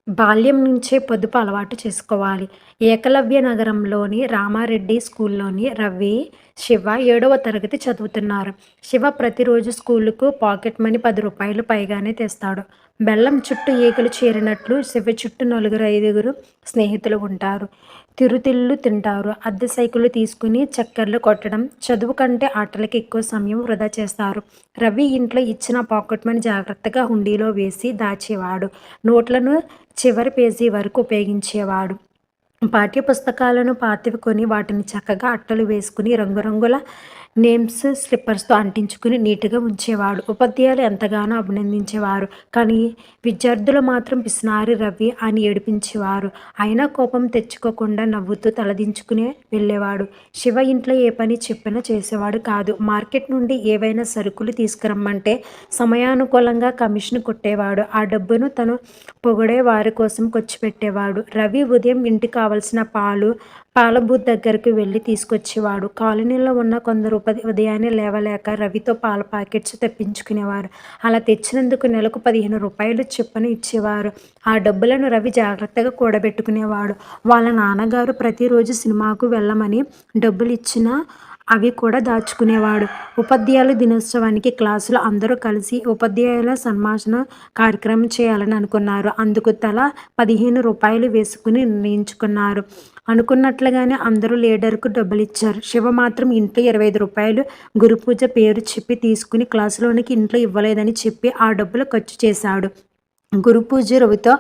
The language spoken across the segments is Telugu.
బాల్యం నుంచే పొదుపు అలవాటు చేసుకోవాలి. ఏకలవ్య నగరంలోని రామారెడ్డి స్కూల్లోని రవి, శివ 7వ తరగతి చదువుతున్నారు. శివ ప్రతిరోజు స్కూలుకు పాకెట్ మనీ రూ. 10 పైగానే తెస్తాడు. బెల్లం చుట్టూ ఈగలు చేరినట్లు శివ చుట్టూ నలుగురు, ఐదుగురు స్నేహితులు ఉంటారు. తిరుతిళ్ళు తింటారు. అద్దె సైకిళ్ళు తీసుకుని చక్కర్లు కొట్టడం, చదువు కంటే ఆటలకి ఎక్కువ సమయం వృధా చేస్తారు. రవి ఇంట్లో ఇచ్చిన పాకెట్ మనీ జాగ్రత్తగా హుండీలో వేసి దాచేవాడు. నోట్లను చివరి పేజీ వరకు ఉపయోగించేవాడు. పాఠ్యపుస్తకాలను పాతవి కొని వాటిని చక్కగా అట్టలు వేసుకుని రంగురంగుల నేమ్స్ స్లిప్పర్స్తో అంటించుకుని నీట్గా ఉంచేవాడు. ఉపాధ్యాయులు ఎంతగానో అభినందించేవారు. కానీ విద్యార్థులు మాత్రం పిసినారి రవి అని ఏడిపించేవారు. అయినా కోపం తెచ్చుకోకుండా నవ్వుతూ తలదించుకుని వెళ్ళేవాడు. శివ ఇంట్లో ఏ పని చెప్పినా చేసేవాడు కాదు. మార్కెట్ నుండి ఏవైనా సరుకులు తీసుకురమ్మంటే సమయానుకూలంగా కమిషన్ కొట్టేవాడు. ఆ డబ్బును తను పొగిడే వారి కోసం ఖర్చుపెట్టేవాడు. రవి ఉదయం ఇంటికి కావలసిన పాల బూత్ దగ్గరకు వెళ్ళి తీసుకొచ్చేవాడు. కాలనీలో ఉన్న కొందరు ఉదయాన్నే లేవలేక రవితో పాల ప్యాకెట్స్ తెప్పించుకునేవారు. అలా తెచ్చినందుకు నెలకు రూ. 15 చొప్పున ఇచ్చేవారు. ఆ డబ్బులను రవి జాగ్రత్తగా కూడబెట్టుకునేవాడు. వాళ్ళ నాన్నగారు ప్రతిరోజు సినిమాకు వెళ్ళమని డబ్బులు ఇచ్చినా అవి కూడా దాచుకునేవాడు. ఉపాధ్యాయుల దినోత్సవానికి క్లాసులో అందరూ కలిసి ఉపాధ్యాయుల సన్మాన కార్యక్రమం చేయాలని అనుకున్నారు. అందుకు తలా రూ. 15 వేసుకుని నిర్ణయించుకున్నారు. అనుకున్నట్లుగానే అందరూ లీడర్కు డబ్బులిచ్చారు. శివ మాత్రం ఇంట్లో రూ. 25 గురుపూజ పేరు చెప్పి తీసుకుని క్లాసులోనికి ఇంట్లో ఇవ్వలేదని చెప్పి ఆ డబ్బులు ఖర్చు చేశాడు. గురుపూజ రవితో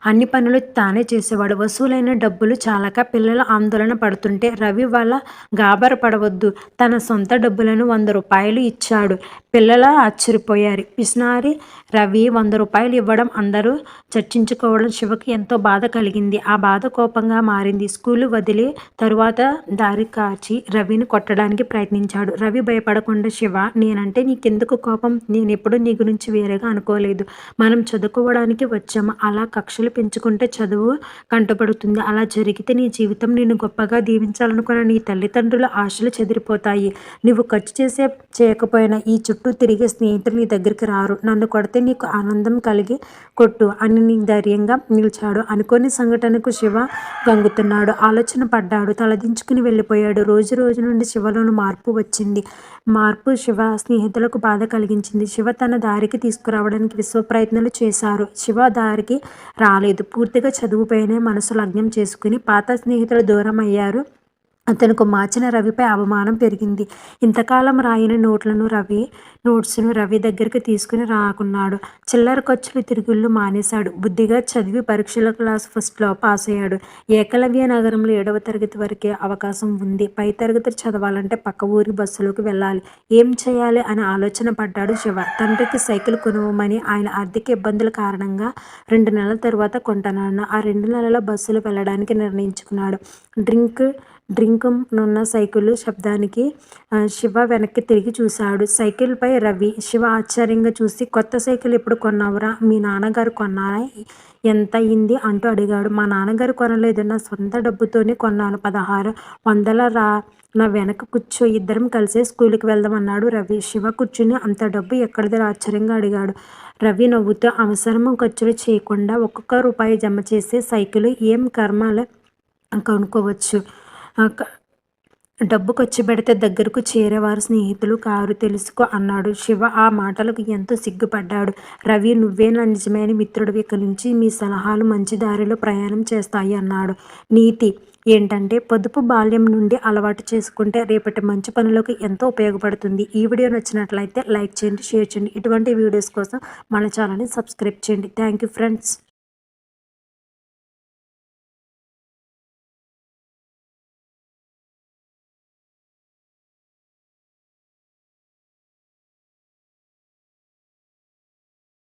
అన్ని పనులు తానే చేసేవాడు. వసూలైన డబ్బులు చాలక పిల్లలు ఆందోళన పడుతుంటే రవి వాళ్ళ గాబర పడవద్దు, తన సొంత డబ్బులను రూ. 100 ఇచ్చాడు. పిల్లలు ఆశ్చర్యపోయారు. పిసినారి రవి రూ. 100 ఇవ్వడం అందరూ చర్చించుకోవడం శివకి ఎంతో బాధ కలిగింది. ఆ బాధ కోపంగా మారింది. స్కూలు వదిలి తరువాత దారి కాచి రవిని కొట్టడానికి ప్రయత్నించాడు. రవి భయపడకుండా, శివ, నేనంటే నీకెందుకు కోపం? నేనెప్పుడూ నీ గురించి వేరేగా అనుకోలేదు. మనం చదువుకోవడానికి వచ్చాము. అలా కక్షలు పెంచుకుంటే చదువు కంటపడుతుంది. అలా జరిగితే నీ జీవితం నిన్ను గొప్పగా దీవించాలనుకున్న నీ తల్లిదండ్రుల ఆశలు చెదిరిపోతాయి. నువ్వు ఖర్చు చేయకపోయినా ఈ చుట్టూ తిరిగే స్నేహితులు నీ దగ్గరికి రారు. నన్ను కొడితే నీకు ఆనందం కలిగి కొట్టు అని నీ ధైర్యంగా నిలిచాడు. అనుకోని సంఘటనకు శివ గంగుతున్నాడు. ఆలోచన పడ్డాడు. తలదించుకుని వెళ్ళిపోయాడు. రోజు నుండి శివలోని మార్పు వచ్చింది. మార్పు శివ స్నేహితులకు బాధ కలిగించింది. శివ తన దారికి తీసుకురావడానికి విశ్వ ప్రయత్నాలు చేశారు. శివ దారికి రాలేదు. పూర్తిగా చదువుపైనే మనసు లగ్నం చేసుకుని పాత స్నేహితులు దూరం అయ్యారు. అతనుకు మార్చిన రవిపై అవమానం పెరిగింది. ఇంతకాలం రాయని నోట్స్ను రవి దగ్గరికి తీసుకుని రాకున్నాడు. చిల్లర ఖర్చులు తిరుగుళ్ళు మానేశాడు. బుద్ధిగా చదివి పరీక్షల క్లాస్ ఫస్ట్లో పాస్ అయ్యాడు. ఏకలవ్య నగరంలో 7వ తరగతి వరకే అవకాశం ఉంది. పై తరగతి చదవాలంటే పక్క ఊరి బస్సులోకి వెళ్ళాలి. ఏం చేయాలి అని ఆలోచన పడ్డాడు శివ. తండ్రికి సైకిల్ కొనుమని ఆయన ఆర్థిక ఇబ్బందుల కారణంగా 2 నెలల తరువాత కొంటానన్న ఆ 2 నెలల బస్సులో వెళ్ళడానికి నిర్ణయించుకున్నాడు. నున్న సైకిలు శబ్దానికి శివ వెనక్కి తిరిగి చూశాడు. సైకిల్పై రవి. శివ ఆశ్చర్యంగా చూసి, కొత్త సైకిల్ ఎప్పుడు కొన్నావురా? మీ నాన్నగారు కొన్నారా? ఎంత అయింది అంటూ అడిగాడు. మా నాన్నగారు కొనలేదు, నా సొంత డబ్బుతోనే కొన్నాను. 1600 రా, నా వెనక కూర్చో, ఇద్దరం కలిసే స్కూల్కి వెళ్దామన్నాడు రవి. శివ కూర్చుని, అంత డబ్బు ఎక్కడిది ఆశ్చర్యంగా అడిగాడు. రవి నవ్వుతూ, అవసరం ఖర్చులు చేయకుండా ఒక్కొక్క రూపాయి జమ చేసే సైకిలు ఏం కర్మలే కొనుక్కోవచ్చు. డబ్బు ఖర్చు పెడితే దగ్గరకు చేరేవారు స్నేహితులు కారు, తెలుసుకో అన్నాడు. శివ ఆ మాటలకు ఎంతో సిగ్గుపడ్డాడు. రవి, నువ్వే నా నిజమైన మిత్రుడివి. ఇక నుంచి మీ సలహాలు మంచి దారిలో ప్రయాణం చేస్తాయి అన్నాడు. నీతి ఏంటంటే, పొదుపు బాల్యం నుండి అలవాటు చేసుకుంటే రేపటి మంచి పనులకు ఎంతో ఉపయోగపడుతుంది. ఈ వీడియో నచ్చినట్లయితే లైక్ చేయండి, షేర్ చేయండి. ఇటువంటి వీడియోస్ కోసం మన ఛానల్ని సబ్స్క్రైబ్ చేయండి. Thank you friends.